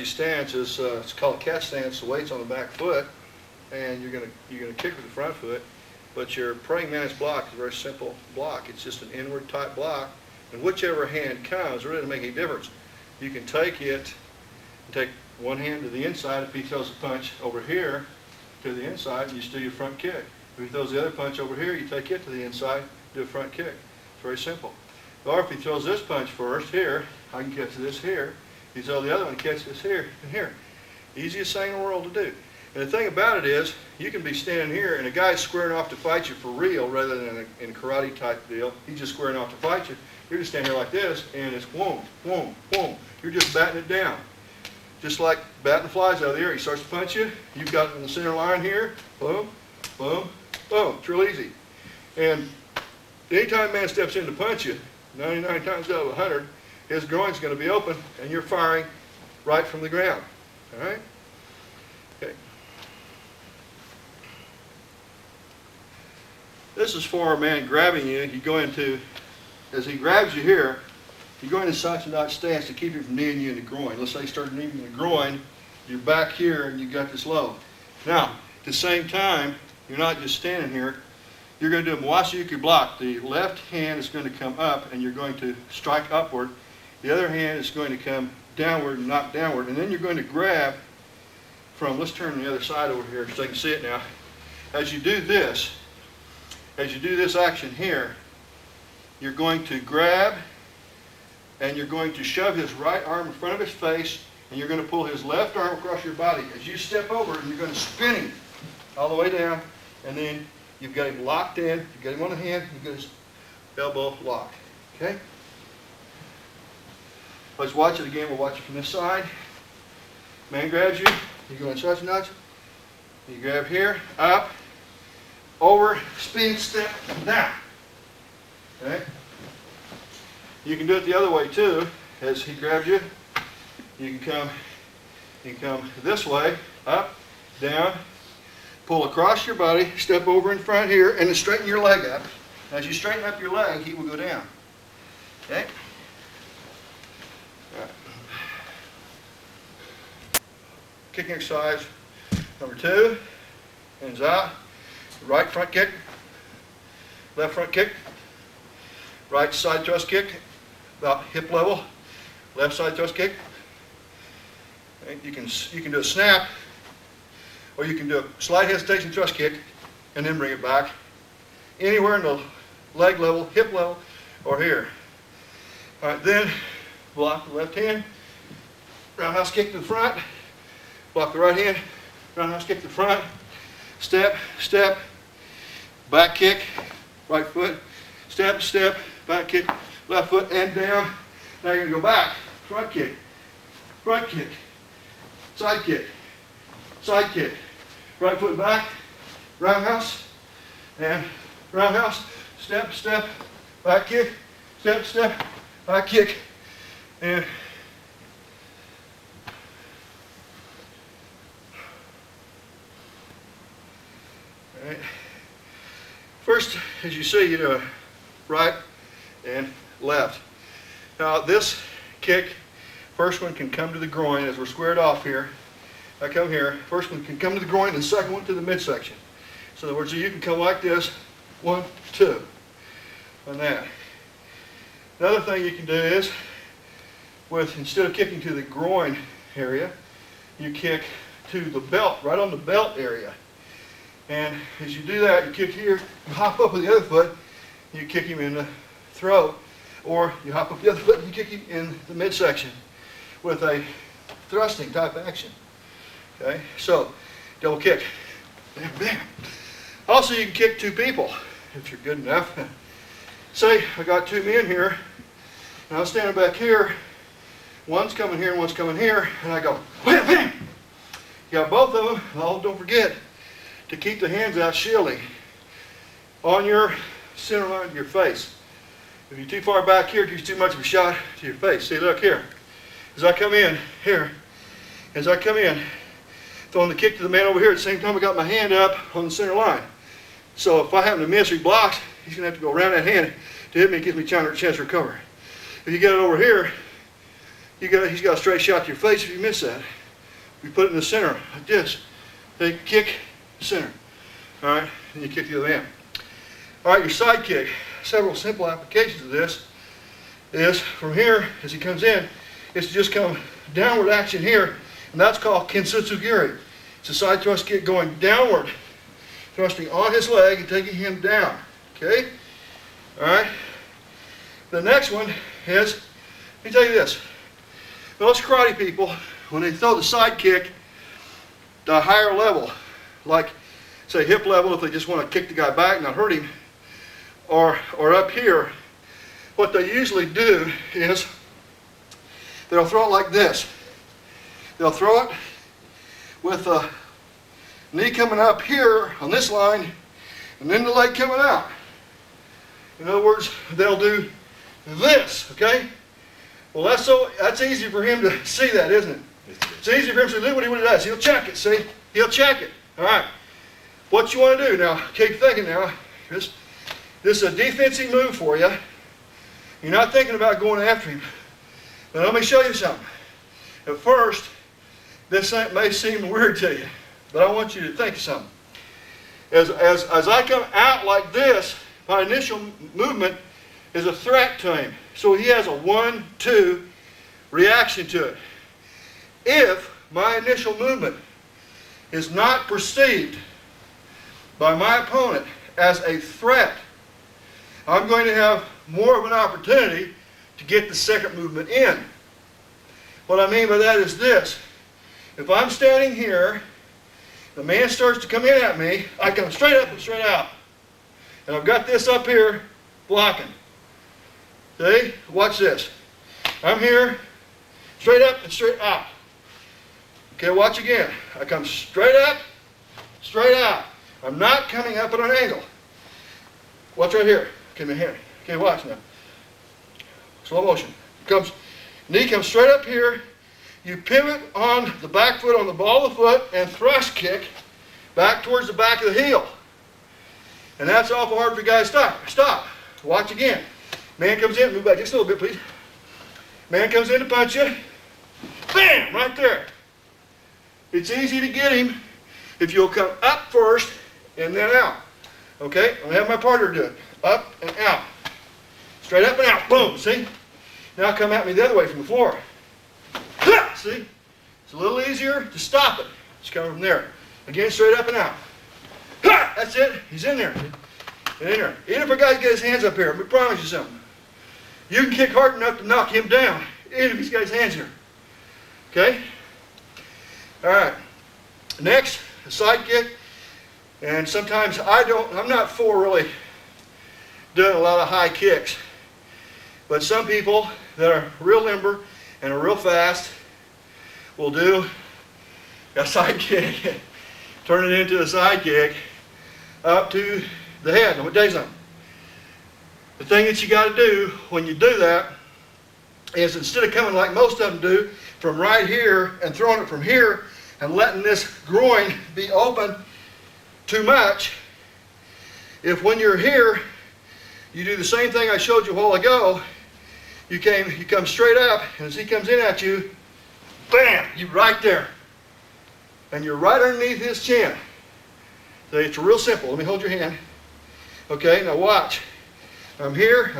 these stance is it's called a cat stance. The weight's on the back foot, and you're gonna kick with the front foot. But your praying mantis block is a very simple block. It's just an inward type block, and whichever hand comes, it really doesn't make any difference. You can take it, take one hand to the inside. If he throws a punch over here to the inside, you just do your front kick. If he throws the other punch over here, you take it to the inside, do a front kick. It's very simple. Or if he throws this punch first here, I can catch this here. You throw the other one, catch this here and here. Easiest thing in the world to do. And the thing about it is, you can be standing here and a guy's squaring off to fight you for real rather than in a karate type deal. He's just squaring off to fight you. You're just standing here like this, and it's whoom, whoom, whoom. You're just batting it down. Just like batting flies out of the air. He starts to punch you. You've got it in the center line here. Boom, boom, boom. It's real easy. And anytime a man steps in to punch you, 99 times out of 100, his groin's going to be open, and you're firing right from the ground. All right? Okay. This is for a man grabbing you. You go into, as he grabs you here, you go into such a notch stance to keep him from kneeing you in the groin. Let's say you start kneeing in the groin, you're back here and you got this low. Now, at the same time, you're not just standing here. You're going to do a Wasa block. The left hand is going to come up and you're going to strike upward. The other hand is going to come downward and knock downward. And then you're going to grab from, let's turn the other side over here so you can see it now. As you do this action here, you're going to grab and you're going to shove his right arm in front of his face, and you're going to pull his left arm across your body. As you step over, you're going to spin him all the way down, and then you've got him locked in. You've got him on the hand, you've got his elbow locked. Okay? Let's watch it again. We'll watch it from this side. Man grabs you. You go in such a notch. You grab here, up, over, spin, step, down. Okay? You can do it the other way too. As he grabs you, you can come this way, up, down, pull across your body, step over in front here, and then straighten your leg up. As you straighten up your leg, he will go down. Okay? All right. Kicking exercise number 2. Hands out. Right front kick. Left front kick. Right side thrust kick. About hip level. Left side thrust kick. And you can do a snap, or you can do a slight hesitation thrust kick, and then bring it back. Anywhere in the leg level, hip level, or here. All right, then block the left hand. Roundhouse kick to the front. Block the right hand. Roundhouse kick to the front. Step, step. Back kick. Right foot. Step, step. Back kick. Left foot and down. Now you're going to go back. Front kick. Front kick. Side kick. Side kick. Right foot back. Roundhouse. And roundhouse. Step, step. Back kick. Step, step. Back kick. And all right. First, as you see, you do right and left. Now this kick, first one can come to the groin as we're squared off here. I come here. First one can come to the groin, and the second one to the midsection. So in other words, you can come like this, 1, 2, on that. Another thing you can do is, instead of kicking to the groin area, you kick to the belt, right on the belt area. And as you do that, you kick here, you hop up with the other foot, you kick him in the throat, or you hop up the other foot and you kick him in the midsection with a thrusting type action. Okay, so double kick, bam, bam. Also, you can kick 2 people if you're good enough. Say I got 2 men here, and I'm standing back here. One's coming here, and one's coming here, and I go bam, bam. You got both of them. Oh, don't forget to keep the hands out shielding on your center line of your face. If you're too far back here, it gives too much of a shot to your face. See, look here. As I come in here, as I come in, throwing the kick to the man over here, at the same time I got my hand up on the center line. So if I happen to miss or he blocks, he's going to have to go around that hand to hit me and give me a chance to recover. If you get it over here, he's got a straight shot to your face if you miss that. You put it in the center, like this. Take kick, center. All right, and you kick the other end. All right, your side kick. Several simple applications of this is from here, as he comes in, is to just come downward action here, and that's called Kensutsugiri. It's a side thrust kick going downward, thrusting on his leg and taking him down. Okay? All right? The next one is, let me tell you this. Most karate people, when they throw the side kick to a higher level, like say hip level if they just want to kick the guy back and not hurt him, or up here, what they usually do is they'll throw it like this. They'll throw it with the knee coming up here on this line and then the leg coming out. In other words, they'll do this, okay? Well, that's easy for him to see that, isn't it? It's easy for him to see, look what he does. He'll check it, see? He'll check it. All right. What you want to do now, keep thinking now, this is a defensive move for you. You're not thinking about going after him. But let me show you something. At first, this may seem weird to you, but I want you to think of something. As I come out like this, my initial movement is a threat to him. So he has a 1-2 reaction to it. If my initial movement is not perceived by my opponent as a threat, I'm going to have more of an opportunity to get the second movement in. What I mean by that is this. If I'm standing here, the man starts to come in at me, I come straight up and straight out. And I've got this up here blocking. See? Watch this. I'm here, straight up and straight out. Okay, watch again. I come straight up, straight out. I'm not coming up at an angle. Watch right here. Okay, my hand. Okay, watch now. Slow motion. Knee comes straight up here. You pivot on the back foot on the ball of the foot and thrust kick back towards the back of the heel. And that's awful hard for guys to stop. Stop. Watch again. Man comes in. Move back just a little bit, please. Man comes in to punch you. Bam! Right there. It's easy to get him if you'll come up first and then out. Okay? I'll have my partner do it. Up and out. Straight up and out. Boom. See? Now come at me the other way from the floor. See? It's a little easier to stop it. It's coming from there. Again, straight up and out. That's it. He's in there. In there. Even if a guy gets his hands up here, let me promise you something. You can kick hard enough to knock him down, even if he's got his hands here. Okay? All right. Next, a side kick. And sometimes I'm not for really doing a lot of high kicks. But some people that are real limber and are real fast will do a side kick, turn it into a side kick up to the head. Let me tell you something. The thing that you got to do when you do that is instead of coming like most of them do from right here and throwing it from here and letting this groin be open too much, if when you're here you do the same thing I showed you a while ago, you come straight up, and as he comes in at you, bam, you're right there. And you're right underneath his chin. So it's real simple. Let me hold your hand. Okay, now watch. I'm here,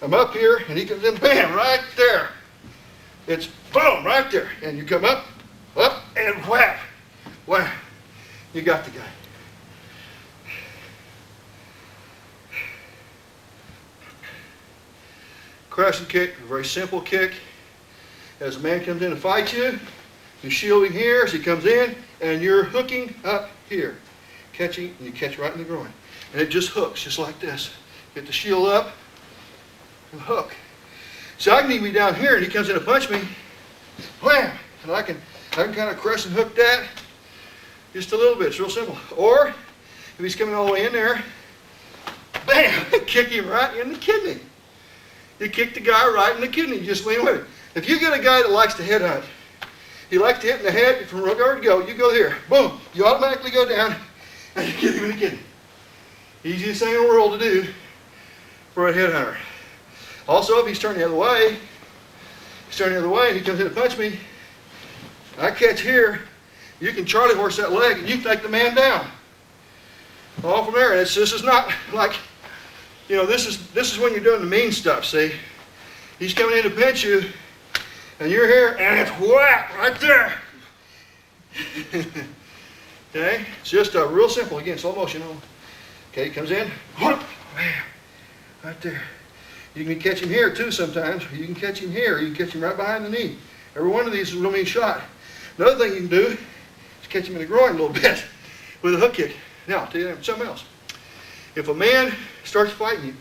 I'm up here, and he comes in, bam, right there. It's boom, right there. And you come up, and whap, whap. You got the guy. Crescent kick, a very simple kick. As a man comes in to fight you, you're shielding here as he comes in, and you're hooking up here. Catching, and you catch right in the groin. And it just hooks, just like this. Get the shield up, and hook. So I can even be down here, and he comes in to punch me, wham! And I can kind of crescent hook that just a little bit. It's real simple. Or, if he's coming all the way in there, bam! Kick him right in the kidney. You kick the guy right in the kidney. You just lean with it. If you get a guy that likes to headhunt, he likes to hit in the head from guard to go, you go here. Boom. You automatically go down and you get him in the kidney. Easiest thing in the world to do for a headhunter. Also, if he's turned the other way, He's turning the other way, and he comes in to punch me. I catch here. You can Charlie horse that leg, and you take the man down. All from there. And this is not like, you know, this is when you're doing the mean stuff. See, he's coming in to pinch you, and you're here, and it's whap right there. Okay, it's just real simple. Again, slow motion. Okay, he comes in, whoop, right there. You can catch him here too sometimes. You can catch him here. You can catch him right behind the knee. Every one of these is a real mean shot. Another thing you can do is catch him in the groin a little bit with a hook kick. Now, I'll tell you something else. If a man starts fighting you,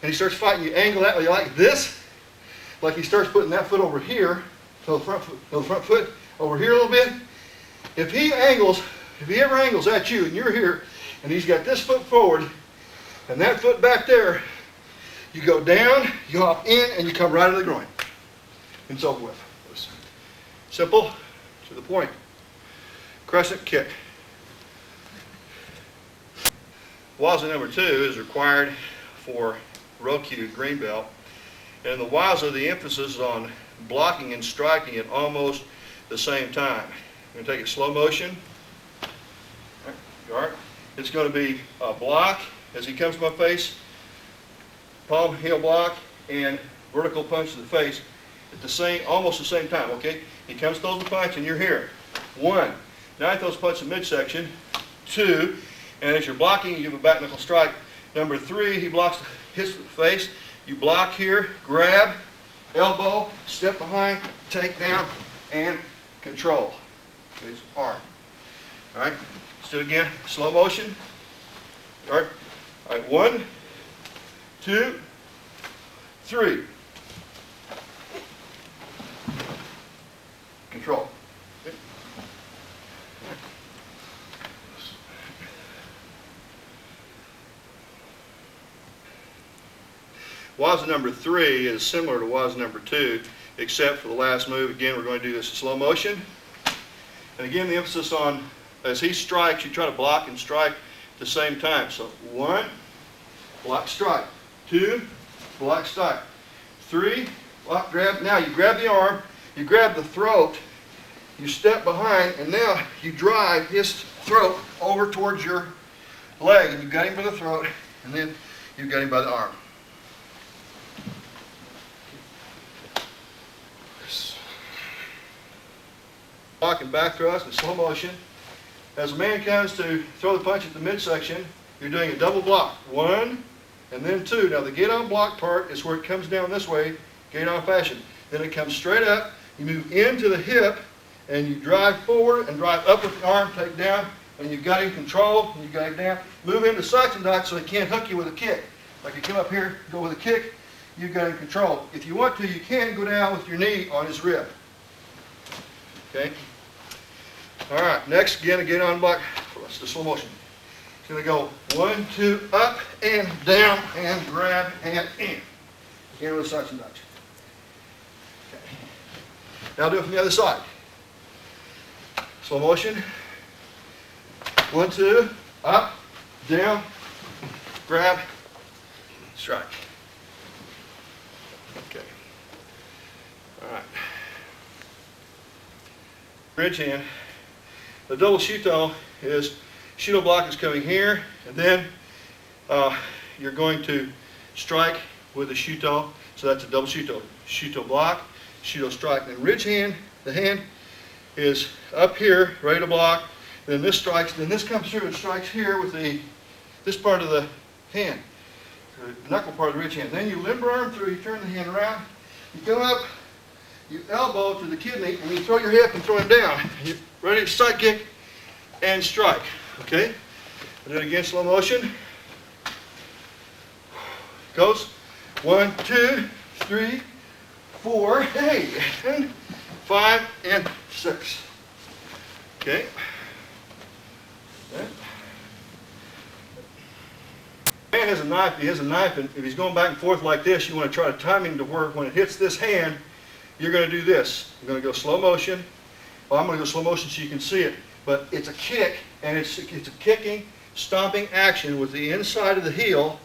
and he starts fighting you, angle that way like this, like he starts putting that foot over here, so the front foot over here a little bit. If he ever angles at you, and you're here, and he's got this foot forward, and that foot back there, you go down, you hop in, and you come right to the groin. And so forth. Simple, to the point. Crescent kick. Wasa number 2 is required for Roku green belt. And the Wasa, the emphasis is on blocking and striking at almost the same time. I'm going to take it slow motion. Right. It's going to be a block as he comes to my face, palm heel block, and vertical punch to the face at the same, almost the same time. Okay, he comes, throws the punch, and you're here. 1. Now he throws a punch in midsection. 2. And as you're blocking, you give a back knuckle strike. Number 3, he blocks, hits the face. You block here, grab, elbow, step behind, take down, and control. His arm. All right. Let's do it again. Slow motion. All right. All right. 1, 2, 3. Control. Okay. Wasa number 3 is similar to Wasa number 2, except for the last move. Again, we're going to do this in slow motion. And again, the emphasis on, as he strikes, you try to block and strike at the same time. So 1, block, strike. 2, block, strike. 3, block, grab. Now you grab the arm, you grab the throat, you step behind, and now you drive his throat over towards your leg. And you got him by the throat, and then you got him by the arm. Block and back thrust in slow motion. As a man comes to throw the punch at the midsection, you're doing a double block. 1 and then 2. Now the get on block part is where it comes down this way, get on fashion. Then it comes straight up, you move into the hip, and you drive forward and drive up with the arm, take down, and you've got him controlled, and you've got him down. Move into suction dot so he can't hook you with a kick. Like you come up here, go with a kick, you've got him controlled. If you want to, you can go down with your knee on his rib. Okay? All right, next, again on block. Let's do slow motion. It's going to go 1, 2, up and down and grab and in. Again with a suction dodge. Okay. Now do it from the other side. Slow motion. 1, 2, up, down, grab, strike. Okay. All right. Bridge hand. The double shuto is, shuto block is coming here, and then you're going to strike with a shuto, so that's a double shuto. Shuto block, shuto strike. And ridge hand, the hand is up here, ready to block, then this strikes, then this comes through and strikes here with this part of the hand, the knuckle part of the ridge hand. Then you limber arm through, you turn the hand around, you go up, you elbow to the kidney, and you throw your hip and throw him down. You're ready to side kick and strike. Okay? I'll do it again, slow motion. Goes 1, 2, 3, 4, hey, and 5 and 6. Okay? Man has a knife, he has a knife, and if he's going back and forth like this, you want to try to time him to where when it hits this hand, you're going to do this. You're going to go slow motion. Well, I'm going to go slow motion so you can see it. But it's a kick, and it's a kicking, stomping action with the inside of the heel.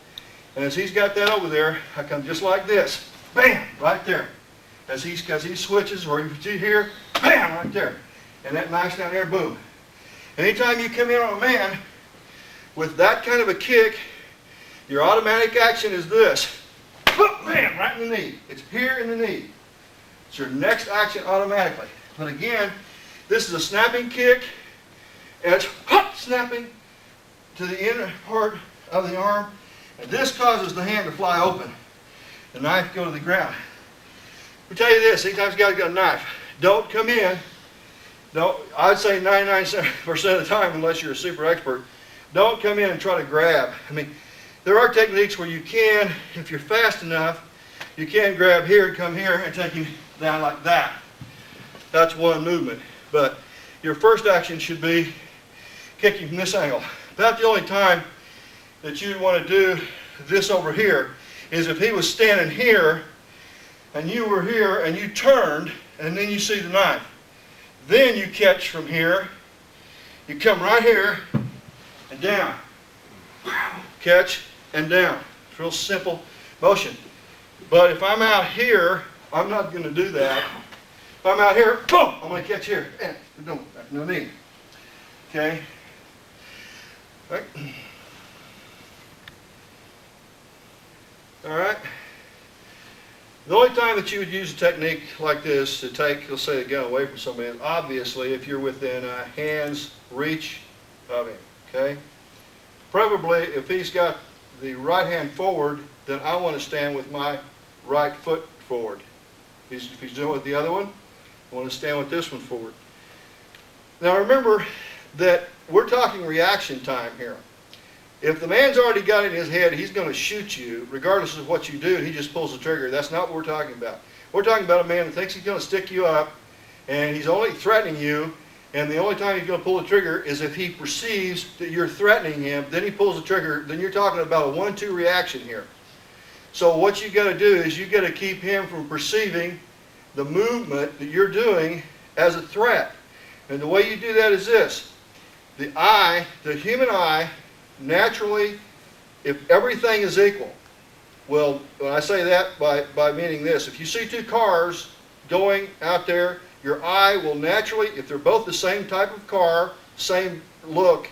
And as he's got that over there, I come just like this. Bam! Right there. because he switches, or you see here, bam, right there. And that knife's down there, boom. Anytime you come in on a man with that kind of a kick, your automatic action is this. Bam, right in the knee. It's here in the knee. It's your next action automatically. But again, this is a snapping kick, and it's snapping to the inner part of the arm, and this causes the hand to fly open. The knife go to the ground. Let me tell you this, anytime you guys got a knife, don't come in, I'd say 99% of the time, unless you're a super expert, don't come in and try to grab. I mean, there are techniques where you can, if you're fast enough, you can grab here and come here and take him down like that. That's one movement. But your first action should be kicking from this angle. About the only time that you want to do this over here is if he was standing here and you were here and you turned and then you see the knife. Then you catch from here, you come right here and down. Catch and down. It's a real simple motion. But if I'm out here, I'm not going to do that. If I'm out here, boom, I'm going to catch here. No knee. Okay? All right. All right. The only time that you would use a technique like this to take, let's say, the gun away from somebody is obviously if you're within a hand's reach of him. Okay? Probably if he's got the right hand forward, then I want to stand with my right foot forward. If he's doing it with the other one, I want to stand with this one forward. Now remember that we're talking reaction time here. If the man's already got it in his head, he's going to shoot you, regardless of what you do, and he just pulls the trigger. That's not what we're talking about. We're talking about a man that thinks he's going to stick you up, and he's only threatening you, and the only time he's going to pull the trigger is if he perceives that you're threatening him, then he pulls the trigger. Then you're talking about a 1-2 reaction here. So what you got to do is you got to keep him from perceiving the movement that you're doing as a threat. And the way you do that is this. The eye, the human eye, naturally, if everything is equal, well, when I say that by meaning this, if you see two cars going out there, your eye will naturally, if they're both the same type of car, same look,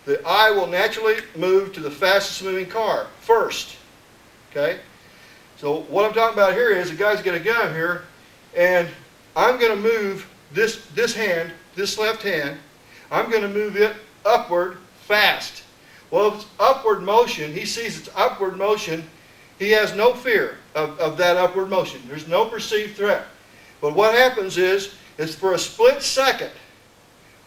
the eye will naturally move to the fastest moving car first. Okay? So what I'm talking about here is the guy's got a gun here, and I'm going to move this hand, this left hand, I'm going to move it upward fast. Well, if it's upward motion, he sees it's upward motion, he has no fear of that upward motion. There's no perceived threat. But what happens is for a split second,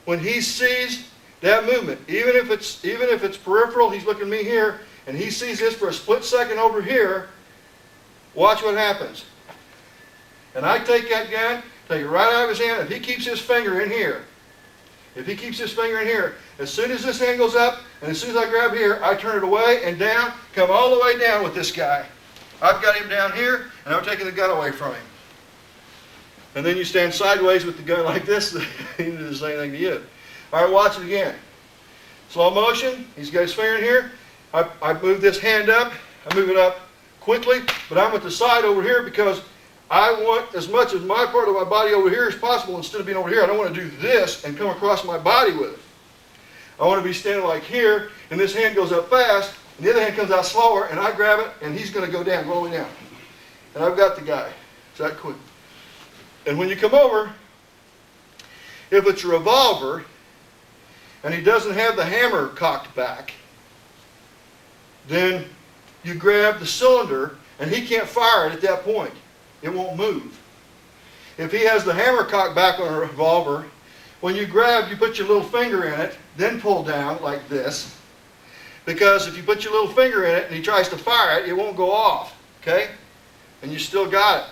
when he sees that movement, even if it's peripheral, he's looking at me here, and he sees this for a split second over here, watch what happens. And I take that gun, take it right out of his hand, if he keeps his finger in here, as soon as this hand goes up, and as soon as I grab here, I turn it away and down, come all the way down with this guy. I've got him down here, and I'm taking the gun away from him. And then you stand sideways with the gun like this, he can do the same thing to you. All right, watch it again. Slow motion, he's got his finger in here. I move this hand up, I move it up quickly, but I'm at the side over here because I want as much of my part of my body over here as possible instead of being over here. I don't want to do this and come across my body with it. I want to be standing like here, and this hand goes up fast, and the other hand comes out slower, and I grab it, and he's going to go down, all the way down. And I've got the guy. It's that quick. And when you come over, if it's a revolver, and he doesn't have the hammer cocked back, then you grab the cylinder, and he can't fire it at that point. It won't move. If he has the hammer cocked back on a revolver, when you grab, you put your little finger in it, then pull down like this. Because if you put your little finger in it and he tries to fire it, it won't go off. Okay? And you still got it.